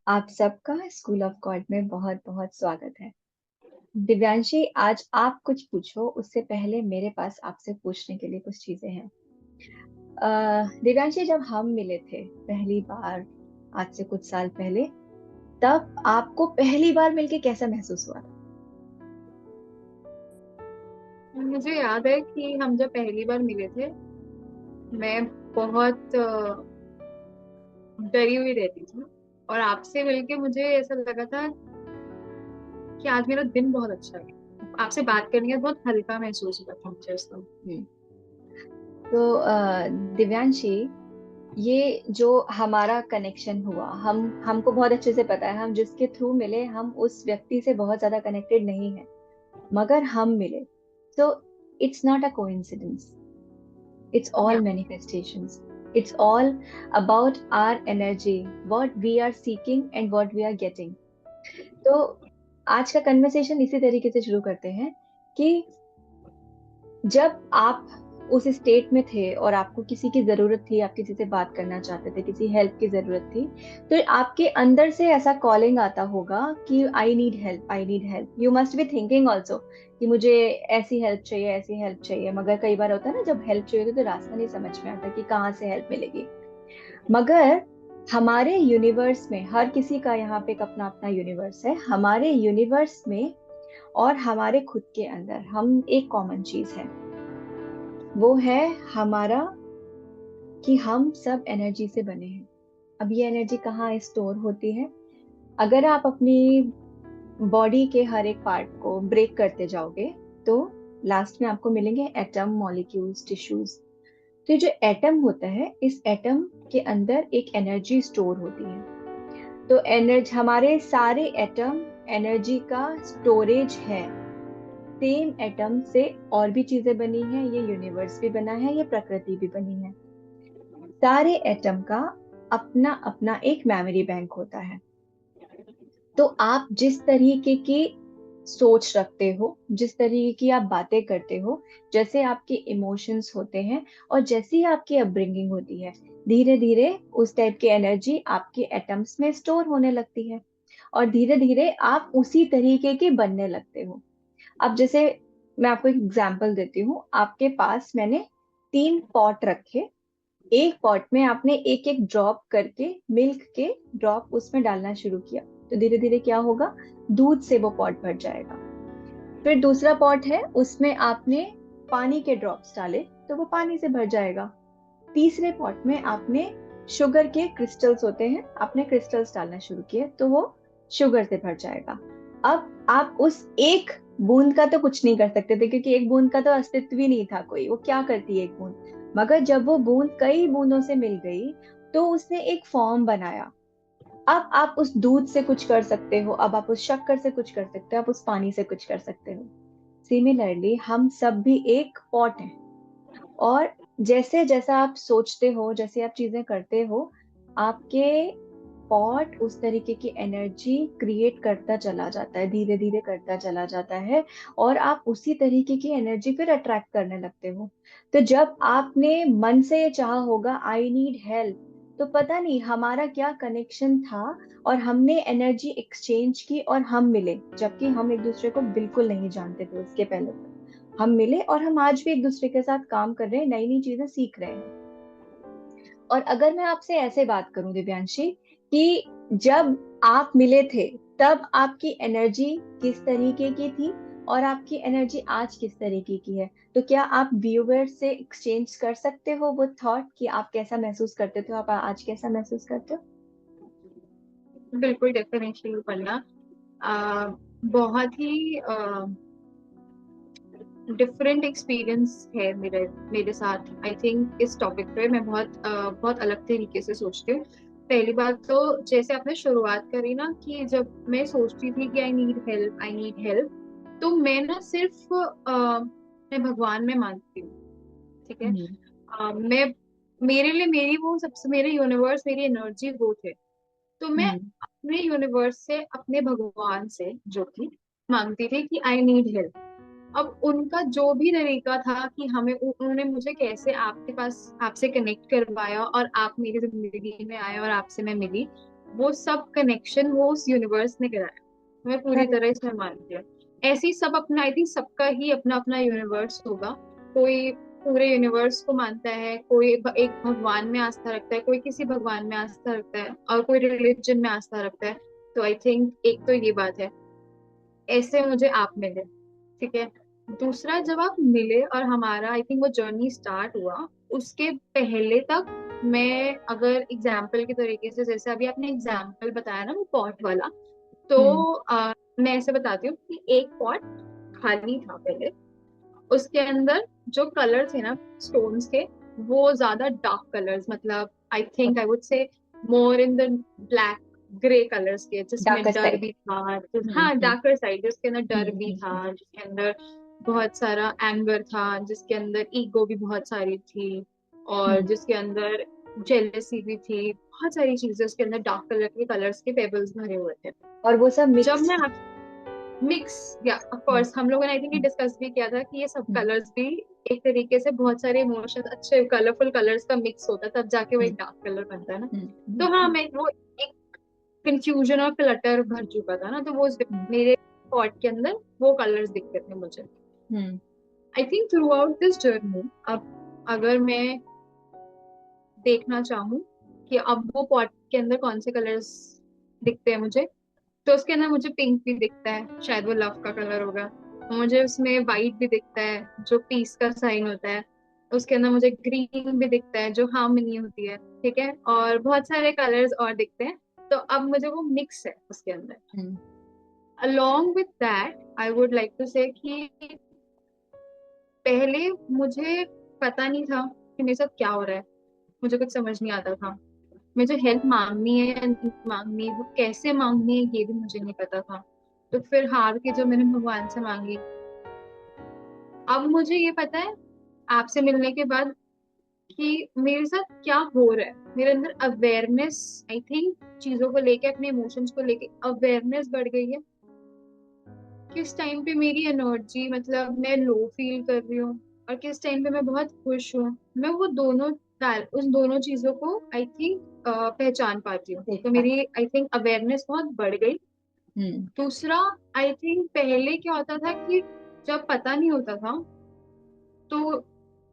आप सबका school of God में बहुत बहुत स्वागत है। दिव्यांशी, आज आप कुछ पूछो, उससे पहले मेरे पास आपसे पूछने के लिए कुछ चीजें हैं। दिव्यांशी, जब हम मिले थे पहली बार, आज से कुछ साल पहले, तब आपको पहली बार मिलके कैसा महसूस हुआ था? मुझे याद है कि हम जब पहली बार मिले थे, मैं बहुत डरी हुई रहती थी। और आपसे मिलके मुझे ऐसा लगा था कि आज मेरा दिन बहुत अच्छा है। आपसे बात करने के बाद बहुत हल्का महसूस हुआ था मुझे उस समय। हम्म। तो दिव्यांशी, ये जो हमारा कनेक्शन हुआ, हमको बहुत अच्छे से पता है, हम जिसके थ्रू मिले हम उस व्यक्ति से बहुत ज्यादा कनेक्टेड नहीं है, मगर हम मिले। तो it's not a coincidence, it's all या manifestations. It's all about our energy, what we are seeking and what we are getting. तो आज का कन्वर्सेशन इसी तरीके से शुरू करते हैं कि जब आप उस स्टेट में थे और आपको किसी की जरूरत थी, आप किसी से बात करना चाहते थे, किसी हेल्प की जरूरत थी, तो आपके अंदर से ऐसा कॉलिंग आता होगा कि I need help, I need help. You must be thinking also कि मुझे ऐसी हेल्प चाहिए, ऐसी हेल्प चाहिए। मगर कई बार होता है ना, जब हेल्प चाहिए होती है तो रास्ता नहीं समझ में आता कि कहाँ से हेल्प मिलेगी। मगर हमारे यूनिवर्स में हर किसी का यहाँ पे एक अपना अपना यूनिवर्स है। हमारे यूनिवर्स में और हमारे खुद के अंदर हम एक कॉमन चीज है, वो है हमारा कि हम सब एनर्जी से बने हैं। अब ये एनर्जी कहाँ स्टोर होती है? अगर आप अपनी बॉडी के हर एक पार्ट को ब्रेक करते जाओगे तो लास्ट में आपको मिलेंगे एटम, मॉलिक्यूल्स, टिश्यूज। तो ये जो एटम होता है, इस एटम के अंदर एक एनर्जी स्टोर होती है। तो एनर्जी, हमारे सारे एटम एनर्जी का स्टोरेज है। सेम एटम से और भी चीजें बनी हैं, ये यूनिवर्स भी बना है, ये प्रकृति भी बनी है। सारे एटम का अपना अपना एक मेमोरी बैंक होता है। तो आप जिस तरीके की सोच रखते हो, जिस तरीके की आप बातें करते हो, जैसे आपके इमोशंस होते हैं और जैसी आपकी अपब्रिंगिंग होती है, धीरे धीरे उस टाइप की एनर्जी आपके एटम्स में स्टोर होने लगती है और धीरे धीरे आप उसी तरीके के बनने लगते हो। अब जैसे मैं आपको एक एग्जांपल देती हूँ। आपके पास मैंने 3 पॉट रखे, एक पॉट में आपने एक एक ड्रॉप करके मिल्क के ड्रॉप उसमें डालना शुरू किया, तो धीरे धीरे क्या होगा, दूध से वो पॉट भर जाएगा। फिर दूसरा पॉट है, उसमें आपने पानी के ड्रॉप्स डाले, तो वो पानी से भर जाएगा। तीसरे पॉट में आपने शुगर के क्रिस्टल्स होते हैं, आपने क्रिस्टल्स डालना शुरू किए, तो वो शुगर से भर जाएगा। अब आप उस एक बूंद का तो कुछ नहीं कर सकते थे, क्योंकि एक बूंद का तो अस्तित्व ही नहीं था, कोई वो क्या करती है एक बूंद। मगर जब वो बूंद कई बूंदों से मिल गई तो उसने एक फॉर्म बनाया। अब आप उस दूध से कुछ कर सकते हो, अब आप उस शक्कर से कुछ कर सकते हो, आप उस पानी से कुछ कर सकते हो। सिमिलरली हम सब भी एक पॉट हैं। और जैसे जैसा आप सोचते हो, जैसे आप चीजें करते हो, आपके पॉट उस तरीके की एनर्जी क्रिएट करता चला जाता है, धीरे धीरे करता चला जाता है। और आप उसी तरीके की एनर्जी फिर अट्रैक्ट करने लगते हो। तो जब आपने मन से ये चाहा होगा आई नीड हेल्प, तो पता नहीं हमारा क्या कनेक्शन था, और हमने एनर्जी एक्सचेंज की और हम मिले, जबकि हम एक दूसरे को बिल्कुल नहीं जानते थे उसके पहले तक। हम मिले और हम आज भी एक दूसरे के साथ काम कर रहे हैं, नई नई चीजें सीख रहे हैं। और अगर मैं आपसे ऐसे बात करूं दिव्यांशी, कि जब आप मिले थे तब आपकी एनर्जी किस तरीके की थी और आपकी एनर्जी आज किस तरीके की है, तो क्या आप व्यूअर से एक्सचेंज कर सकते हो वो थॉट कि आप कैसा महसूस करते थे, आप आज कैसा महसूस करते हो? बिल्कुल डेफिनेटली पढ़ना बहुत ही डिफरेंट एक्सपीरियंस है मेरे मेरे साथ। आई थिंक इस टॉपिक पे मैं बहुत अलग तरीके से सोचती हूँ। पहली बात तो, जैसे आपने शुरुआत करी ना कि जब मैं सोचती थी कि I need help, I need help, तो मैं ना सिर्फ मैं भगवान में मानती हूँ। ठीक है। हम्म। मैं, मेरे लिए मेरी वो सबसे, मेरे यूनिवर्स, मेरी एनर्जी वो थे। तो मैं हम्म। अपने यूनिवर्स से, अपने भगवान से जो कि मांगती थी कि आई नीड हेल्प। अब उनका जो भी तरीका था कि हमें उन्होंने मुझे कैसे आपके पास, आपसे कनेक्ट करवाया और आप मेरी जिंदगी में आए और आपसे मैं मिली, वो सब कनेक्शन वो उस यूनिवर्स ने कराया। मैं पूरी करेक्ट। तरह इसमें मानती हूँ। ऐसे ही सब अपना, आई थिंक सबका ही अपना अपना यूनिवर्स होगा। कोई पूरे यूनिवर्स को मानता है, कोई एक भगवान में आस्था रखता है, कोई किसी भगवान में आस्था रखता है, और कोई रिलीजन में आस्था रखता है। तो आई थिंक एक तो ये बात है। ऐसे मुझे आप मिले, ठीक है। दूसरा, जब आप मिले और हमारा आई थिंक वो जर्नी स्टार्ट हुआ, उसके पहले तक मैं अगर एग्जाम्पल के तरीके से, जैसे अभी आपने एग्जाम्पल बताया ना वो पॉट वाला, तो हम्म। मैं ऐसे बताती हूँ कि एक पॉट खाली था पहले। उसके अंदर जो कलर थे ना स्टोन्स के, वो ज्यादा डार्क कलर्स, मतलब I think I would say more in the black grey colours के, जिसमें डार्कर डर साइड। भी था। हम्म। हाँ, हम्म। डार्कर साइड, जिसके अंदर डर भी था, हम्म। जिसके अंदर बहुत सारा एंगर था, जिसके अंदर ईगो भी बहुत सारी थी, और हम्म। जिसके अंदर जेलेसी भी थी। बहुत सारी चीजें उसके अंदर डार्क कलर के कलर्स के पेबल्स भरे हुए थे। और वो सब जब मिक्स। मैं मिक्स, या ऑफ हम्म। कोर्स हम लोगों ने आई थिंक ये हम्म। डिस्कस भी किया था कि ये सब हम्म। कलर्स भी एक तरीके से बहुत सारे इमोशंस, अच्छे कलरफुल कलर्स का मिक्स होता है, तब जाके वो हम्म। एक डार्क कलर बनता है ना। हम्म। तो हाँ, हम्म। मैं वो एक कंफ्यूजन और क्लटर भर चुका था ना, तो वो हम्म। मेरे पॉट के अंदर वो कलर्स दिखते थे मुझे। Hmm. I think throughout this journey, अब अगर मैं देखना चाहूँ कि अब वो पॉट के अंदर कौन से कलर्स दिखते हैं मुझे, तो उसके अंदर मुझे पिंक भी दिखता है, शायद वो लव का कलर होगा। मुझे उसमें वाइट भी दिखता है, जो पीस का साइन होता है। उसके अंदर मुझे ग्रीन भी दिखता है, जो हार्मनी होती है, ठीक है। और बहुत सारे कलर्स और दिखते हैं। तो अब मुझे वो मिक्स है उसके अंदर। Hmm. Along with that, I would like to say कि पहले मुझे पता नहीं था कि मेरे साथ क्या हो रहा है। मुझे कुछ समझ नहीं आता था। मुझे हेल्प मांगनी है या नहीं मांगनी, वो कैसे मांगनी है, ये भी मुझे नहीं पता था। तो फिर हार के जो मैंने भगवान से मांगी, अब मुझे ये पता है आपसे मिलने के बाद कि मेरे साथ क्या हो रहा है। मेरे अंदर अवेयरनेस, आई थिंक चीजों को लेके, अपने इमोशंस को लेके अवेयरनेस बढ़ गई है। किस टाइम पे मेरी एनर्जी, मतलब मैं लो फील कर रही हूँ, और किस टाइम पे मैं बहुत खुश हूँ। मैं वो दोनों, उन दोनों चीजों को आई थिंक पहचान पाती हूँ। देख तो पाए। मेरी आई थिंक अवेयरनेस बहुत बढ़ गई। हम्म। दूसरा, आई थिंक पहले क्या होता था कि जब पता नहीं होता था तो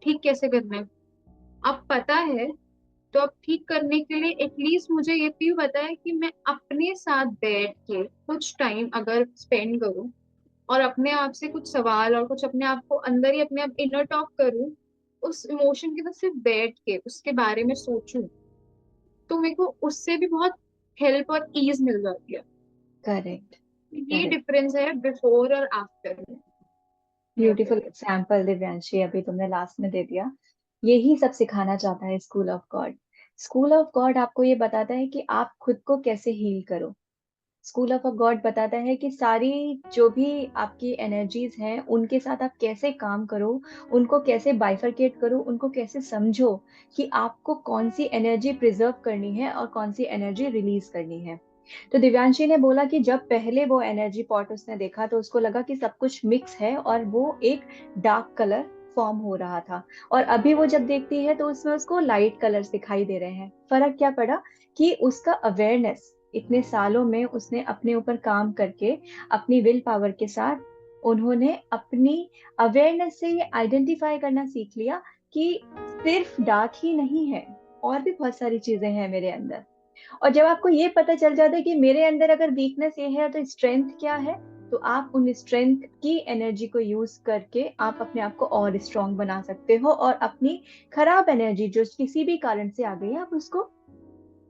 ठीक कैसे करना है। अब पता है, तो अब ठीक करने के लिए एटलीस्ट मुझे ये भी पता है कि मैं अपने साथ बैठ के कुछ टाइम अगर स्पेंड करूं, और अपने आप से कुछ सवाल और कुछ अपने आप को अंदर ही अपने आप इनर टॉक करूं, उस इमोशन के साथ सिर्फ बैठ के उसके बारे में सोचूं, तो मेरे को उससे भी बहुत हेल्प और ईज मिल जाती है। करेक्ट। ये करेक्ट। डिफरेंस है बिफोर और आफ्टर में, मैं ब्यूटीफुल कहती एग्जाम्पल दिव्यांशी अभी तुमने लास्ट में दे दिया। यही सब सिखाना चाहता है school of God. School of God आपको ये बताता है कि आप खुद को कैसे हील करो। स्कूल ऑफ गॉड बताता है कि सारी जो भी आपकी एनर्जीज हैं उनके साथ आप कैसे काम करो, उनको कैसे बाइफरकेट करो, उनको कैसे समझो कि आपको कौन सी एनर्जी प्रिजर्व करनी है और कौन सी एनर्जी रिलीज करनी है। तो दिव्यांशी ने बोला कि जब पहले वो एनर्जी पॉट उसने देखा तो उसको लगा कि सब कुछ मिक्स है और वो एक डार्क कलर फॉर्म हो रहा था। और अभी वो जब देखती है तो उसमें उसको लाइट कलर्स दिखाई दे रहे हैं। फर्क क्या पड़ा कि उसका अवेयरनेस, इतने सालों में उसने अपने ऊपर काम करके अपनी विल पावर के साथ उन्होंने अपनी अवेयरनेस से ये आइडेंटिफाई करना सीख लिया कि सिर्फ डार्क ही नहीं है, और भी बहुत सारी चीजें हैं मेरे अंदर। और जब आपको ये पता चल जाता है कि मेरे अंदर अगर वीकनेस ये है तो स्ट्रेंथ क्या है, तो आप उन स्ट्रेंथ की एनर्जी को यूज करके आप अपने आप को और स्ट्रांग बना सकते हो, और अपनी खराब एनर्जी जो किसी भी कारण से आ गई है आप उसको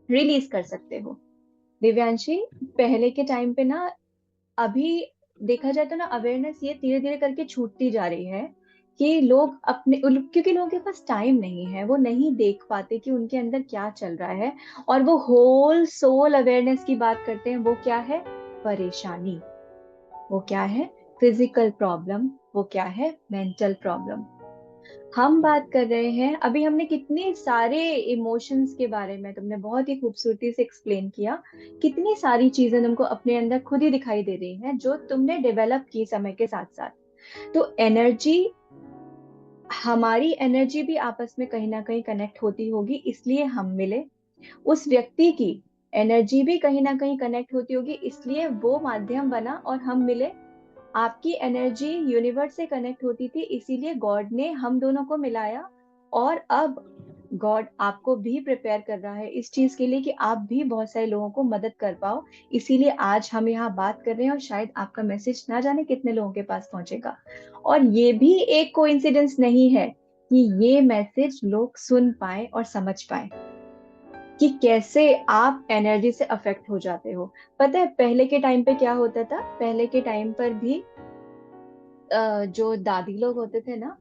रिलीज कर सकते हो। दिव्यांशी, पहले के टाइम पे ना, अभी देखा जाए तो ना अवेयरनेस ये धीरे धीरे करके छूटती जा रही है कि लोग क्योंकि लोगों के पास टाइम नहीं है, वो नहीं देख पाते कि उनके अंदर क्या चल रहा है। और वो होल सोल अवेयरनेस की बात करते हैं, वो क्या है? परेशानी। वो क्या है? Physical problem. वो क्या है? Mental problem. हम बात कर रहे हैं, अभी हमने कितने सारे इमोशंस के बारे में तुमने बहुत ही खूबसूरती से एक्सप्लेन किया। कितनी सारी चीजें तुमको अपने अंदर खुद ही दिखाई दे रही हैं जो तुमने डेवलप की समय के साथ साथ। तो एनर्जी, हमारी एनर्जी भी आपस में कहीं ना कहीं कनेक्ट होती होगी, इसलिए हम मिले। उस व्यक्ति की एनर्जी भी कहीं ना कहीं कनेक्ट होती होगी, इसलिए वो माध्यम बना और हम मिले। आपकी एनर्जी यूनिवर्स से कनेक्ट होती थी, इसीलिए गॉड ने हम दोनों को मिलाया। और अब गॉड आपको भी प्रिपेयर कर रहा है इस चीज के लिए कि आप भी बहुत सारे लोगों को मदद कर पाओ। इसीलिए आज हम यहाँ बात कर रहे हैं और शायद आपका मैसेज ना जाने कितने लोगों के पास पहुंचेगा। और ये भी एक कोइंसिडेंस नहीं है कि ये मैसेज लोग सुन पाए और समझ पाए कि कैसे आप एनर्जी से अफेक्ट हो जाते हो। पता है पहले के टाइम पे क्या होता था? पहले के टाइम पर भी जो दादी लोग होते थे ना,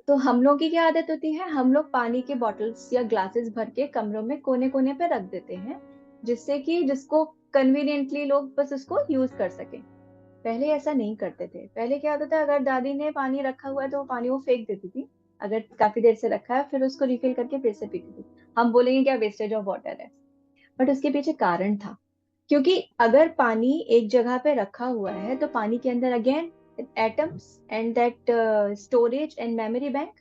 तो हम लोग की क्या आदत होती है, हम लोग पानी के बॉटल्स या ग्लासेस भर के कमरों में कोने कोने पे रख देते हैं, जिससे कि जिसको कन्वीनियंटली लोग बस उसको यूज कर सके। पहले ऐसा नहीं करते थे। पहले क्या होता था, अगर दादी ने पानी रखा हुआ है तो वो पानी वो फेंक देती थी। अगर काफी देर से रखा है फिर उसको रिफिल करके फिर से पीती थी। हम बोलेंगे क्या वेस्टेज ऑफ वाटर है, बट उसके पीछे कारण था। क्योंकि अगर पानी एक जगह पे रखा हुआ है तो पानी के अंदर again atoms and that storage and memory bank,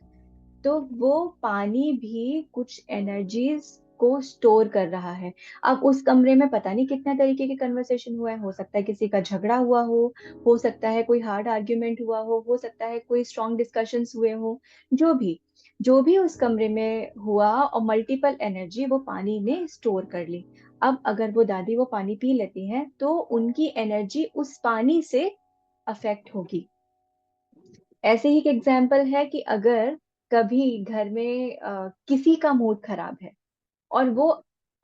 तो वो पानी भी कुछ एनर्जीज को स्टोर कर रहा है। अब उस कमरे में पता नहीं कितने तरीके के कन्वर्सेशन हुआ है। हो सकता है किसी का झगड़ा हुआ हो सकता है कोई हार्ड आर्ग्यूमेंट हुआ हो सकता है कोई स्ट्रॉन्ग डिस्कशंस हुए हो। जो भी उस कमरे में हुआ, और मल्टीपल एनर्जी वो पानी ने स्टोर कर ली। अब अगर वो दादी वो पानी पी लेती हैं तो उनकी एनर्जी उस पानी से अफेक्ट होगी। ऐसे ही एक एग्जाम्पल है कि अगर कभी घर में किसी का मूड खराब है और वो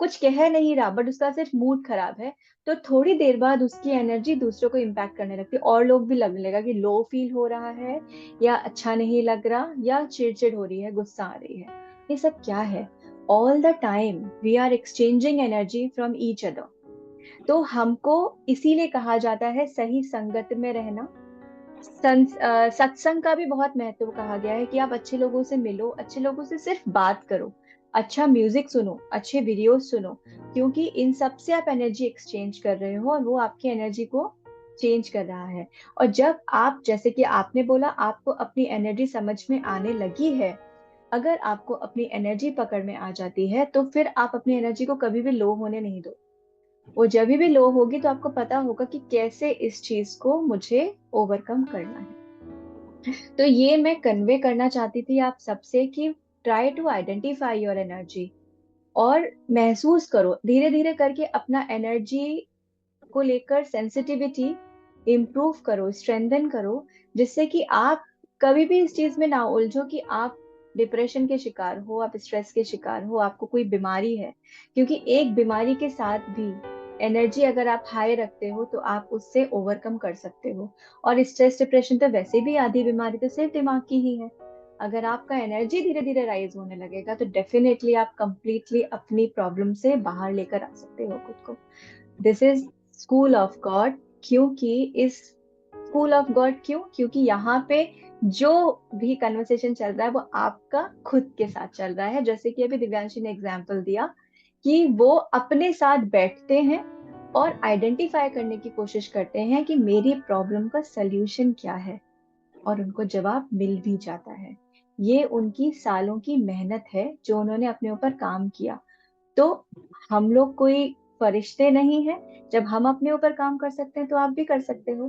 कुछ कह नहीं रहा बट उसका सिर्फ मूड खराब है, तो थोड़ी देर बाद उसकी एनर्जी दूसरों को इम्पैक्ट करने लगती है और लोग भी लगने लगा कि लो फील हो रहा है या अच्छा नहीं लग रहा या चिड़चिड़ हो रही है, गुस्सा आ रही है। ये सब क्या है? All the time we are exchanging energy from each other. तो हमको इसीलिए कहा जाता है सही संगत में रहना। सत्संग का भी बहुत महत्व कहा गया है कि आप अच्छे लोगों से मिलो, अच्छे लोगों से सिर्फ बात करो, अच्छा म्यूजिक सुनो, अच्छे वीडियोस सुनो, क्योंकि इन सब से आप एनर्जी एक्सचेंज कर रहे हो और वो आपकी एनर्जी को चेंज कर रहा है। और जब आप, जैसे कि आपने बोला, आपको अपनी एनर्जी समझ में आने लगी है, अगर आपको अपनी एनर्जी पकड़ में आ जाती है तो फिर आप अपनी एनर्जी को कभी भी लो होने नहीं दो। वो जब भी लो होगी तो आपको पता होगा कि कैसे इस चीज को मुझे ओवरकम करना है। तो ये मैं कन्वे करना चाहती थी आप सबसे कि try to identify your energy और महसूस करो धीरे धीरे करके अपना एनर्जी को लेकर सेंसिटिविटी इम्प्रूव करो, स्ट्रेंथन करो, जिससे कि आप कभी भी इस चीज में ना उलझो कि आप डिप्रेशन के शिकार हो, आप स्ट्रेस के शिकार हो, आपको कोई बीमारी है। क्योंकि एक बीमारी के साथ भी एनर्जी अगर आप हाई रखते हो तो आप उससे ओवरकम कर सकते हो। और स्ट्रेस डिप्रेशन तो वैसे भी आधी बीमारी तो सिर्फ दिमाग की ही है। अगर आपका एनर्जी धीरे धीरे राइज होने लगेगा तो डेफिनेटली आप कंप्लीटली अपनी प्रॉब्लम से बाहर लेकर आ सकते हो खुद को। This is school of God. क्योंकि इस स्कूल ऑफ गॉड क्यों? क्योंकि यहाँ पे जो भी कन्वर्सेशन चल रहा है वो आपका खुद के साथ चल रहा है। जैसे कि अभी दिव्यांशी ने एग्जाम्पल दिया कि वो अपने साथ बैठते हैं और आइडेंटिफाई करने की कोशिश करते हैं कि मेरी प्रॉब्लम का सल्यूशन क्या है, और उनको जवाब मिल भी जाता है। ये उनकी सालों की मेहनत है जो उन्होंने अपने ऊपर काम किया। तो हम लोग कोई फरिश्ते नहीं है। जब हम अपने ऊपर काम कर सकते हैं तो आप भी कर सकते हो।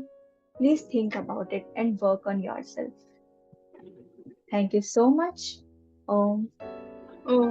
Please think about it and work on yourself. Thank you so much. Om. O